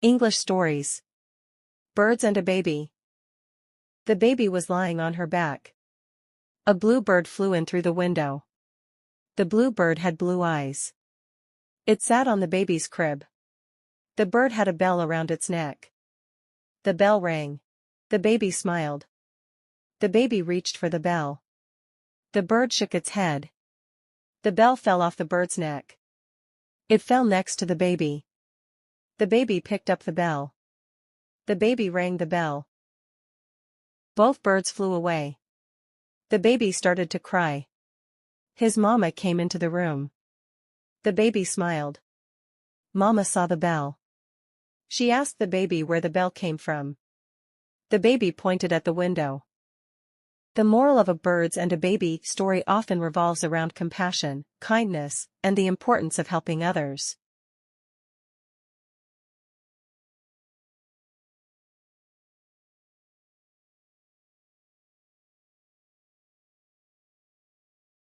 English stories. Birds and a baby. The baby was lying on her back. A blue bird flew in through the window. The blue bird had blue eyes. It sat on the baby's crib. The bird had a bell around its neck. The bell rang. The baby smiled. The baby reached for the bell. The bird shook its head. The bell fell off the bird's neck. It fell next to the baby. The baby picked up the bell. The baby rang the bell. Both birds flew away. The baby started to cry. His mama came into the room. The baby smiled. Mama saw the bell. She asked the baby where the bell came from. The baby pointed at the window. The moral of a Birds and a Baby story often revolves around compassion, kindness, and the importance of helping others.